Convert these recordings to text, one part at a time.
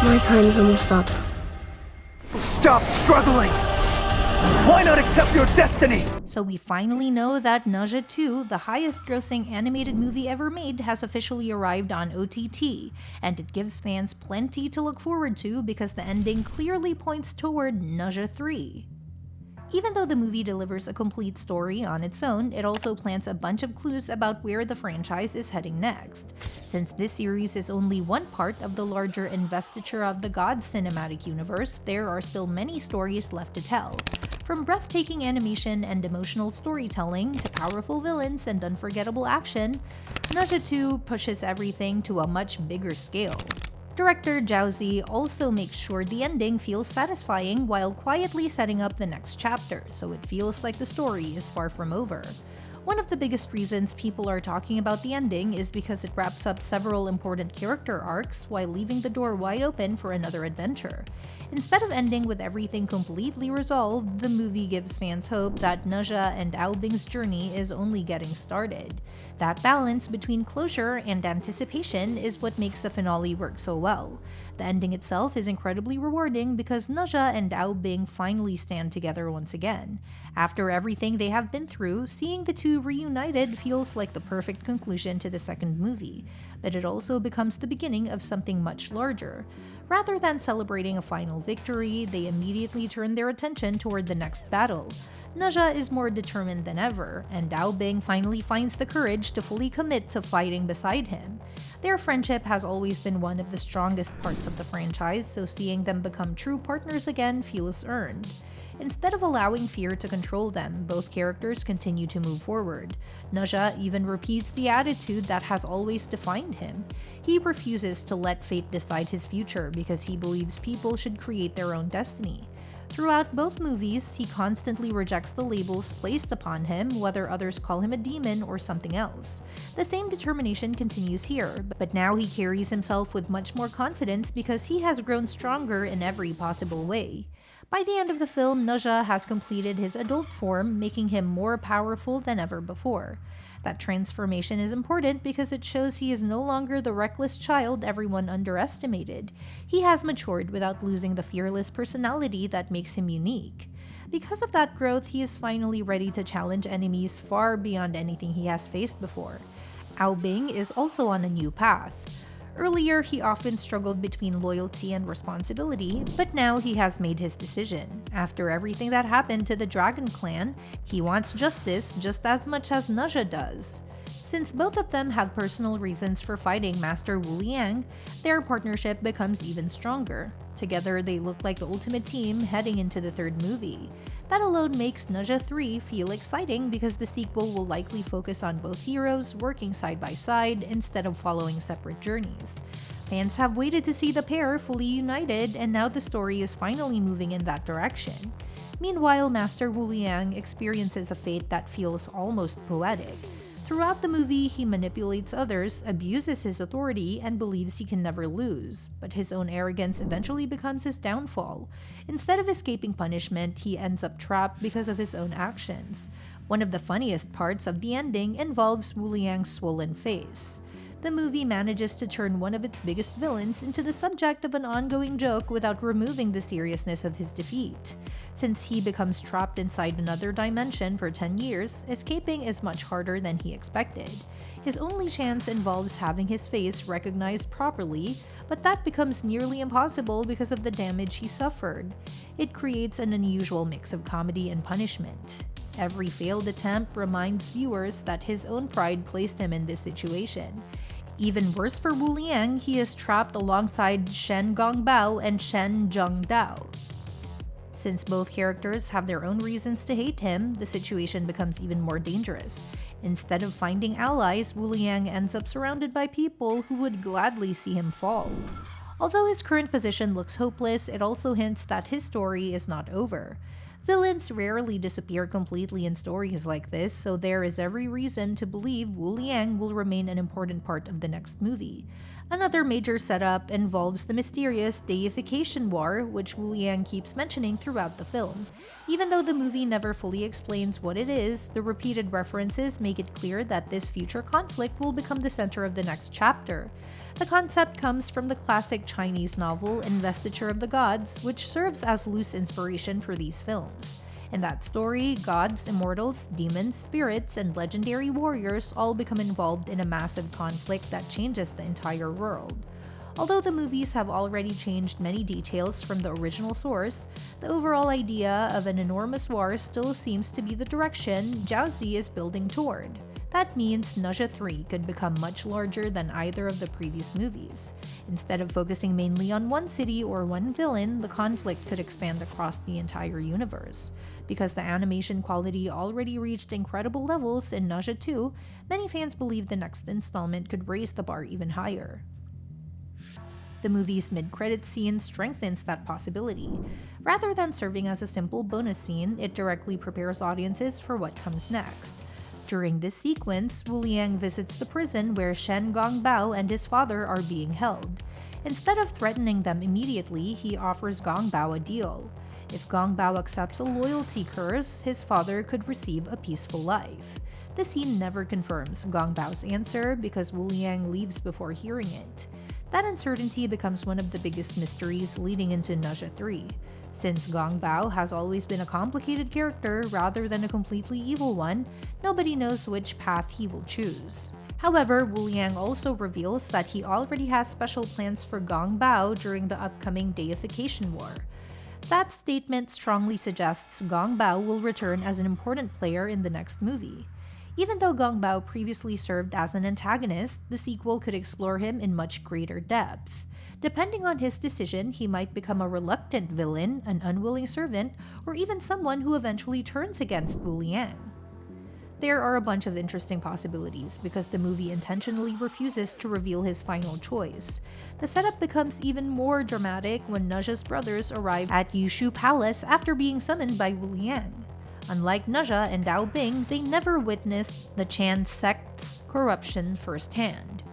My time is almost up. Stop struggling! Why not accept your destiny? So we finally know that Ne Zha 2, the highest grossing animated movie ever made, has officially arrived on OTT, and it gives fans plenty to look forward to because the ending clearly points toward Ne Zha 3. Even though the movie delivers a complete story on its own, it also plants a bunch of clues about where the franchise is heading next. Since this series is only one part of the larger Investiture of the Gods cinematic universe, there are still many stories left to tell. From breathtaking animation and emotional storytelling to powerful villains and unforgettable action, Ne Zha 2 pushes everything to a much bigger scale. Director Jiaozi also makes sure the ending feels satisfying while quietly setting up the next chapter, so it feels like the story is far from over. One of the biggest reasons people are talking about the ending is because it wraps up several important character arcs while leaving the door wide open for another adventure. Instead of ending with everything completely resolved, the movie gives fans hope that Ne Zha and Ao Bing's journey is only getting started. That balance between closure and anticipation is what makes the finale work so well. The ending itself is incredibly rewarding because Ne Zha and Ao Bing finally stand together once again. After everything they have been through, seeing the two reunited feels like the perfect conclusion to the second movie, but it also becomes the beginning of something much larger. Rather than celebrating a final victory, they immediately turn their attention toward the next battle. Ne Zha is more determined than ever, and Ao Bing finally finds the courage to fully commit to fighting beside him. Their friendship has always been one of the strongest parts of the franchise, so seeing them become true partners again feels earned. Instead of allowing fear to control them, both characters continue to move forward. Ne Zha even repeats the attitude that has always defined him. He refuses to let fate decide his future because he believes people should create their own destiny. Throughout both movies, he constantly rejects the labels placed upon him, whether others call him a demon or something else. The same determination continues here, but now he carries himself with much more confidence because he has grown stronger in every possible way. By the end of the film, Ne Zha has completed his adult form, making him more powerful than ever before. That transformation is important because it shows he is no longer the reckless child everyone underestimated. He has matured without losing the fearless personality that makes him unique. Because of that growth, he is finally ready to challenge enemies far beyond anything he has faced before. Ao Bing is also on a new path. Earlier, he often struggled between loyalty and responsibility, but now he has made his decision. After everything that happened to the Dragon Clan, he wants justice just as much as Ne Zha does. Since both of them have personal reasons for fighting Master Wu Liang, their partnership becomes even stronger. Together, they look like the ultimate team heading into the third movie. That alone makes Ne Zha 3 feel exciting because the sequel will likely focus on both heroes working side by side instead of following separate journeys. Fans have waited to see the pair fully united, and now the story is finally moving in that direction. Meanwhile, Master Wu Liang experiences a fate that feels almost poetic. Throughout the movie, he manipulates others, abuses his authority, and believes he can never lose, but his own arrogance eventually becomes his downfall. Instead of escaping punishment, he ends up trapped because of his own actions. One of the funniest parts of the ending involves Wu Liang's swollen face. The movie manages to turn one of its biggest villains into the subject of an ongoing joke without removing the seriousness of his defeat. Since he becomes trapped inside another dimension for 10 years, escaping is much harder than he expected. His only chance involves having his face recognized properly, but that becomes nearly impossible because of the damage he suffered. It creates an unusual mix of comedy and punishment. Every failed attempt reminds viewers that his own pride placed him in this situation. Even worse for Wu Liang, he is trapped alongside Shen Gongbao and Shen Zhengdao. Since both characters have their own reasons to hate him, the situation becomes even more dangerous. Instead of finding allies, Wu Liang ends up surrounded by people who would gladly see him fall. Although his current position looks hopeless, it also hints that his story is not over. Villains rarely disappear completely in stories like this, so there is every reason to believe Wu Liang will remain an important part of the next movie. Another major setup involves the mysterious deification war, which Wu Liang keeps mentioning throughout the film. Even though the movie never fully explains what it is, the repeated references make it clear that this future conflict will become the center of the next chapter. The concept comes from the classic Chinese novel Investiture of the Gods, which serves as loose inspiration for these films. In that story, gods, immortals, demons, spirits, and legendary warriors all become involved in a massive conflict that changes the entire world. Although the movies have already changed many details from the original source, the overall idea of an enormous war still seems to be the direction Jiaozi is building toward. That means Ne Zha 3 could become much larger than either of the previous movies. Instead of focusing mainly on one city or one villain, the conflict could expand across the entire universe. Because the animation quality already reached incredible levels in Ne Zha 2, many fans believe the next installment could raise the bar even higher. The movie's mid-credits scene strengthens that possibility. Rather than serving as a simple bonus scene, it directly prepares audiences for what comes next. During this sequence, Wu Liang visits the prison where Shen Gongbao and his father are being held. Instead of threatening them immediately, he offers Gongbao a deal. If Gongbao accepts a loyalty curse, his father could receive a peaceful life. The scene never confirms Gongbao's answer because Wu Liang leaves before hearing it. That uncertainty becomes one of the biggest mysteries leading into Ne Zha 3. Since Gongbao has always been a complicated character rather than a completely evil one, nobody knows which path he will choose. However, Wu Liang also reveals that he already has special plans for Gongbao during the upcoming deification war. That statement strongly suggests Gongbao will return as an important player in the next movie. Even though Gongbao previously served as an antagonist, the sequel could explore him in much greater depth. Depending on his decision, he might become a reluctant villain, an unwilling servant, or even someone who eventually turns against Wu Liang. There are a bunch of interesting possibilities because the movie intentionally refuses to reveal his final choice. The setup becomes even more dramatic when Ne Zha's brothers arrive at Yushu Palace after being summoned by Wu Liang. Unlike Ne Zha and Dao Bing, they never witnessed the Chan sect's corruption firsthand.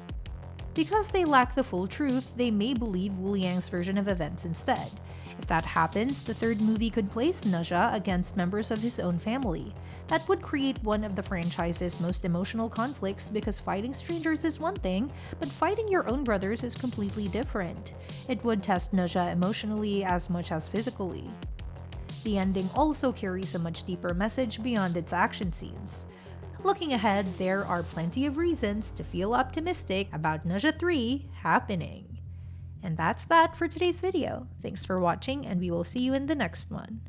Because they lack the full truth, they may believe Wu Liang's version of events instead. If that happens, the third movie could place Ne Zha against members of his own family. That would create one of the franchise's most emotional conflicts because fighting strangers is one thing, but fighting your own brothers is completely different. It would test Ne Zha emotionally as much as physically. The ending also carries a much deeper message beyond its action scenes. Looking ahead, there are plenty of reasons to feel optimistic about Ne Zha 3 happening. And that's that for today's video. Thanks for watching, and we will see you in the next one.